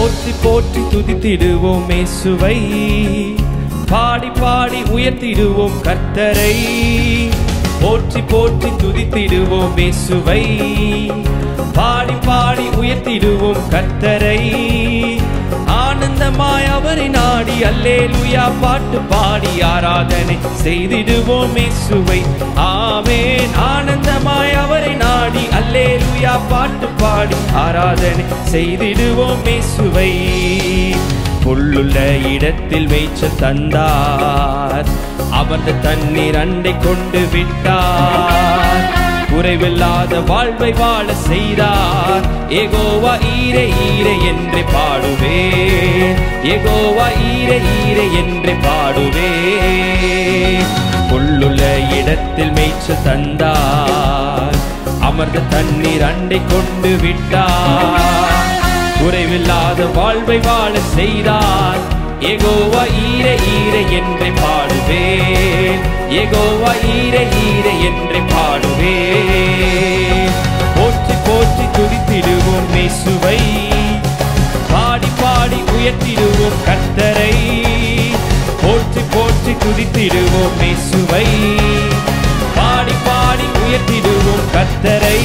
போற்றி போற்றி துதித்திடுவோம் இயேசுவை, பாடி பாடி உயர்த்திடுவோம் கர்த்தரை. போற்றி போற்றி துதித்திடுவோம் இயேசுவை, பாடி பாடி உயர்த்திடுவோம் கர்த்தரை. ஆனந்தமாய் அவரை நாடி அல்லேலூயா பாட்டு பாடி ஆராதனை செய்திடுவோம் இயேசுவை. ஆமென். ஆனந்தமாய் அவரை நாடி அல்லேலூயா பாட்டு பாடி ஆராதனை செய்திடுவோம் இயேசுவை. புல்லுள்ள இடத்தில் மேய்ச்சல் தந்தார், அமர்ந்த தண்ணீர் அண்டை கொண்டு விட்டார். குறைவில்லாத வாழ்வை வாழ செய்தார். யெகோவா ஈரே ஈரே என்று பாடுவேன், யெகோவா ஈரே ஈரே என்று பாடுவேன். புல்லுள்ள இடத்தில் மேய்ச்சல் தந்தார், அமர்ந்த தண்ணீர் அண்டை கொண்டு விட்டார். குறைவில்லாத வாழ்வை வாழ செய்தார். யெகோவா ஈரே ஈரே என்று பாடுவேன், யெகோவா ஈரே ஈரே என்று பாடுவேன். போற்றி போற்றி துதித்திடுவோம் இயேசுவை, பாடி பாடி உயர்த்திடுவோம் கர்த்தரை. போற்றி போற்றி துதித்திடுவோம் இயேசுவை, பாடி பாடி உயர்த்திடுவோம் கர்த்தரை.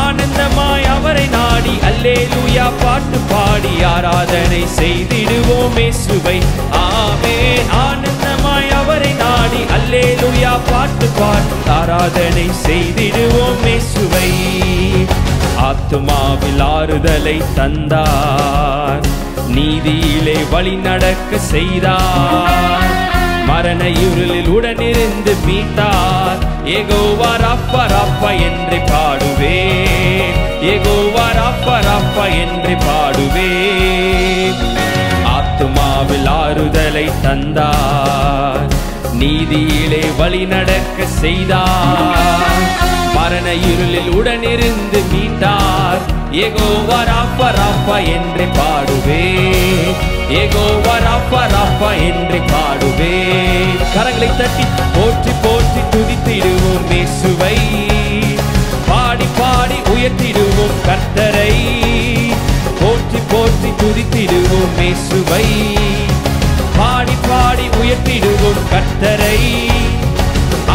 ஆனந்தமாய் அவரை நாடி அல்லேலூயா பாட்டு பாடி ஆராதனை செய்திடுவோம் இயேசுவை. ஆமென். ஆனந்தமாய் அவரை நாடி அல்லேலூயா பாட்டு பாடி ஆராதனை செய்திடுவோம் இயேசுவை. ஆத்துமாவில் ஆறுதலை தந்தார், நீதியிலே வழி நடக்க செய்தார். மரண இருளில் உடனிருந்து மீட்டார். யெகோவா ராப்பா ராப்பா என்று பாடுவேன், யெகோவா ராப்பா ராப்பா என்று பாடுவேன். ஆத்துமாவில் ஆறுதலை தந்தார், நீதியிலே வழி நடக்க செய்தார். மரண இருளில் உடனிருந்து மீட்டார். யெகோவா ராப்பா ராப்பா என்று பாடுவேன், யெகோவா ராப்பா ராப்பா என்று பாடுவேன். கரங்களை தட்டி போற்றி போற்றி துதித்திடுவோம் இயேசுவை, பாடி பாடி உயர்த்திடுவோம் கர்த்தரை. போற்றி போற்றி துதித்திடுவோம் இயேசுவை, பாடி பாடி உயர்த்திடுவோம் கர்த்தரை.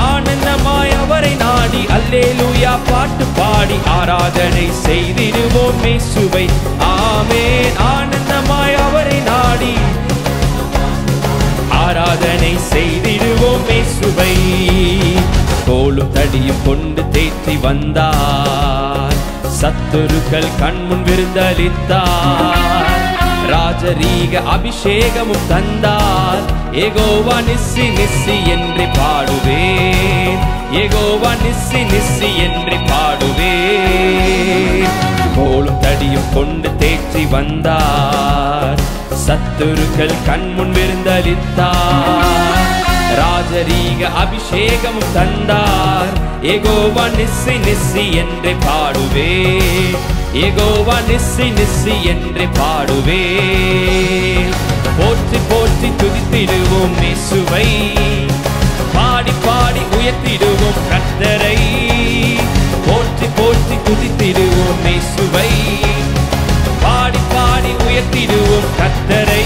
ஆனந்தமாய் அவரை நாடி அல்லேலூயா பாட்டு பாடி ஆராதனை செய்திடுவோம் இயேசுவை. ஆமென். ஆனந்தமாய் அவரை நாடி ஆராதனை செய்திடுவோம் இயேசுவை. கோலும் தடியும் கொண்டு தேற்றி வந்தார், சத்துருக்கள் கண்முன் விருந்தளித்தார். ராஜரீக அபிஷேகமும் தந்தார். யெகோவா நிஸ்ஸி நிஸ்ஸி என்று பாடுவேன், யெகோவா நிஸ்ஸி நிஸ்ஸி என்று பாடுவேன். கோலும் தடியும் கொண்டு தேற்றி வந்தார், சத்துருக்கள் கண்முன் விருந்தளித்தார். ராஜரீக அபிஷேகமும் தந்தார். யெகோவா நிஸ்ஸி நிஸ்ஸி என்று பாடுவேன், யெகோவா நிஸ்ஸி நிஸ்ஸி என்று பாடுவேன். போற்றி போற்றி துதித்திடுவோம் இயேசுவை, பாடி பாடி உயர்த்திடுவோம் கர்த்தரை. போற்றி போற்றி துதித்திடுவோம் இயேசுவை, பாடி பாடி உயர்த்திடுவோம் கர்த்தரை.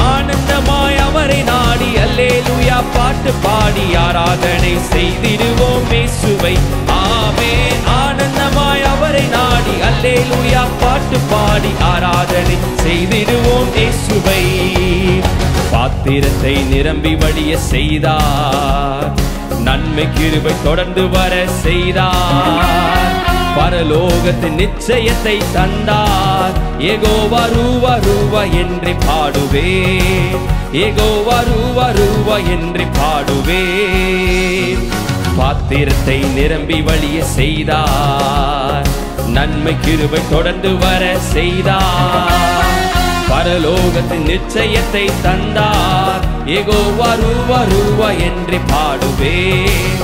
ஆனந்தமாய் அவரை நாடி அல்லேலூயா பாட்டு பாடி ஆராதனை செய்திடுவோம் இயேசுவை. ஆமென். ஆனந்தமாய் அவரை நாடி அல்லேலூயா பாட்டு பாடி ஆராதனை செய்திடுவோம் இயேசுவை. பாத்திரத்தை நிரம்பி வழிய செய்தார், நன்மை கிருபை தொடர்ந்து வர செய்தார். பரலோகத்தின் நிச்சயத்தை தந்தார். யெகோவா ரூவா ரூவா என்று பாடுவேன், யெகோவா ரூவா ரூவா என்று பாடுவேன். பாத்திரத்தை நிரம்பி வழிய செய்தார், நன்மை கிருபை தொடர்ந்து வர செய்தார். பரலோகத்தின் நிச்சயத்தை தந்தார். யெகோவா ரூவா ரூவா என்று பாடுவேன்,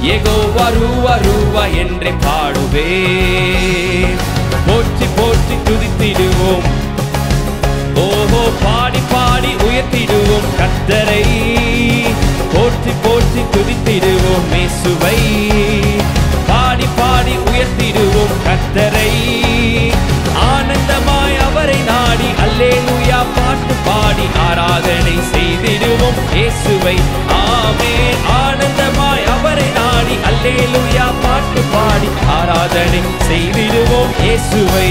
யெகோவா ரூவா ரூவா என்று பாடுவேன். போற்றி போற்றி துதித்திடுவோம், ஓஹோ பாடி பாடி உயர்த்திடுவோம் கர்த்தரை. போற்றி போற்றி துதித்திடுவோம் இயேசுவை, பாடி பாடி உயர்த்திடுவோம் கர்த்தரை. ஆனந்தமாய் இயேசுவை. ஆமென். ஆனந்தமாய் அவரை நாடி அல்லேலூயா பாட்டு பாடி ஆராதனை செய்திடுவோம் இயேசுவை.